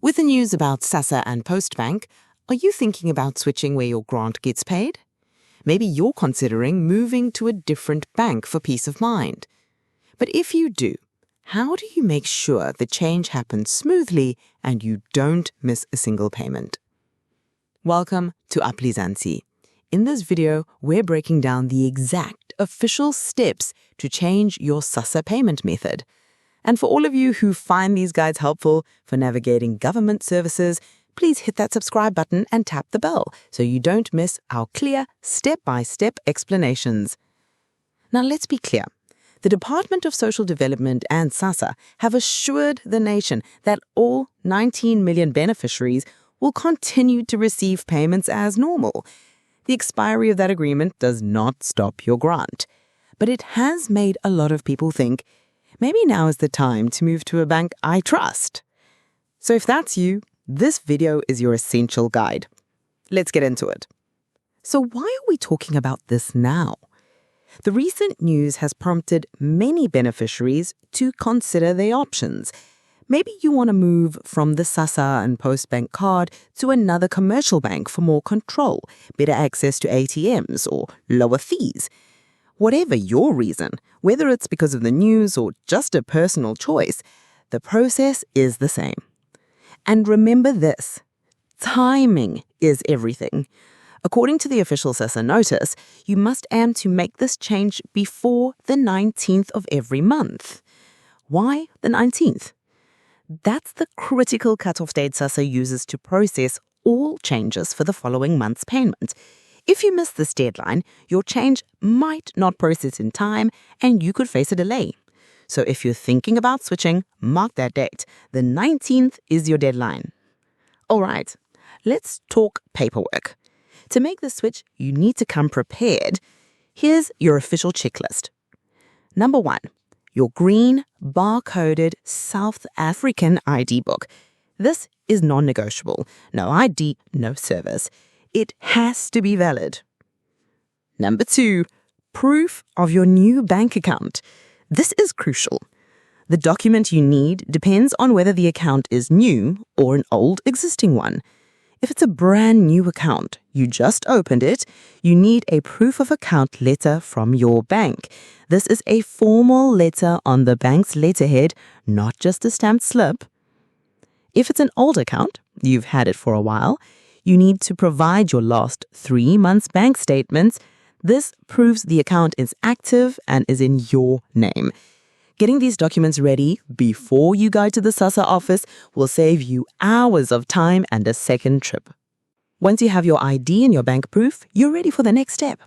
With the news about SASSA and Postbank, are you thinking about switching where your grant gets paid? Maybe you're considering moving to a different bank for peace of mind. But if you do, how do you make sure the change happens smoothly and you don't miss a single payment? Welcome to Aplizansi. In this video, we're breaking down the exact official steps to change your SASSA payment method. And for all of you who find these guides helpful for navigating government services, please hit that subscribe button and tap the bell so you don't miss our clear step-by-step explanations. Now let's be clear. The Department of Social Development and SASSA have assured the nation that all 19 million beneficiaries will continue to receive payments as normal. The expiry of that agreement does not stop your grant, but it has made a lot of people think, maybe now is the time to move to a bank I trust. So if that's you, this video is your essential guide. Let's get into it. So why are we talking about this now? The recent news has prompted many beneficiaries to consider their options. Maybe you want to move from the SASSA and Postbank card to another commercial bank for more control, better access to ATMs, or lower fees. Whatever your reason, whether it's because of the news or just a personal choice, the process is the same. And remember this, timing is everything. According to the official SASSA notice, you must aim to make this change before the 19th of every month. Why the 19th? That's the critical cutoff date SASSA uses to process all changes for the following month's payment. If you miss this deadline, your change might not process in time and you could face a delay. So if you're thinking about switching, mark that date. The 19th is your deadline. All right, let's talk paperwork. To make the switch, you need to come prepared. Here's your official checklist. Number 1, your green barcoded South African ID book. This is non-negotiable. No ID, no service. It has to be valid. Number 2, proof of your new bank account. This is crucial. The document you need depends on whether the account is new or an old existing one. If it's a brand new account, you just opened it, you need a proof of account letter from your bank. This is a formal letter on the bank's letterhead, not just a stamped slip. If it's an old account, you've had it for a while, you need to provide your last 3 months' bank statements. This proves the account is active and is in your name. Getting these documents ready before you go to the SASSA office will save you hours of time and a second trip. Once you have your ID and your bank proof, you're ready for the next step.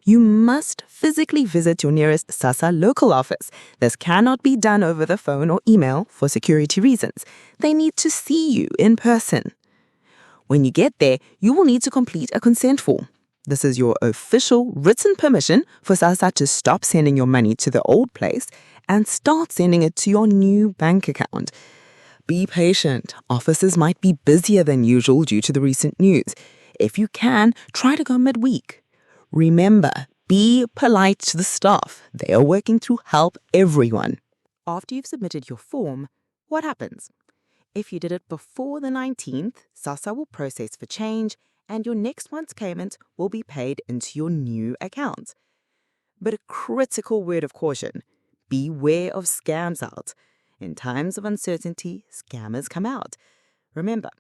You must physically visit your nearest SASSA local office. This cannot be done over the phone or email for security reasons. They need to see you in person. When you get there, you will need to complete a consent form. This is your official written permission for SASSA to stop sending your money to the old place and start sending it to your new bank account. Be patient. Offices might be busier than usual due to the recent news. If you can, try to go midweek. Remember, be polite to the staff. They are working to help everyone. After you've submitted your form, what happens? If you did it before the 19th, SASSA will process for change and your next month's payment will be paid into your new account. But a critical word of caution, beware of scams out. In times of uncertainty, scammers come out. Remember,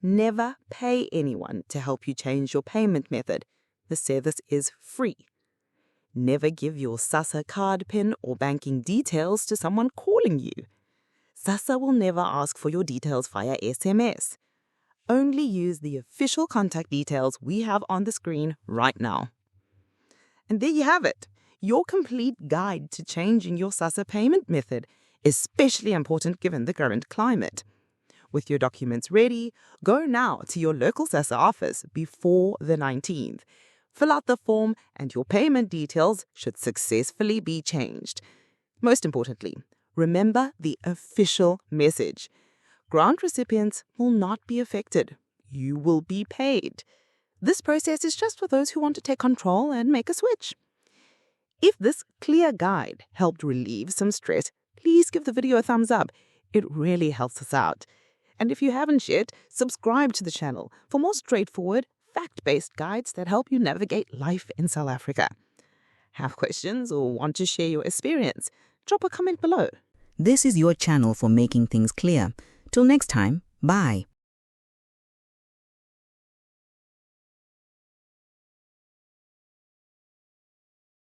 never pay anyone to help you change your payment method. The service is free. Never give your SASSA card PIN or banking details to someone calling you. SASSA will never ask for your details via SMS. Only use the official contact details we have on the screen right now. And there you have it, your complete guide to changing your SASSA payment method, especially important given the current climate. With your documents ready, go now to your local SASSA office before the 19th. Fill out the form and your payment details should successfully be changed. Most importantly, remember the official message. Grant recipients will not be affected. You will be paid. This process is just for those who want to take control and make a switch. If this clear guide helped relieve some stress, please give the video a thumbs up. It really helps us out. And if you haven't yet, subscribe to the channel for more straightforward, fact-based guides that help you navigate life in South Africa. Have questions or want to share your experience? Drop a comment below. This is your channel for making things clear. Till next time, bye.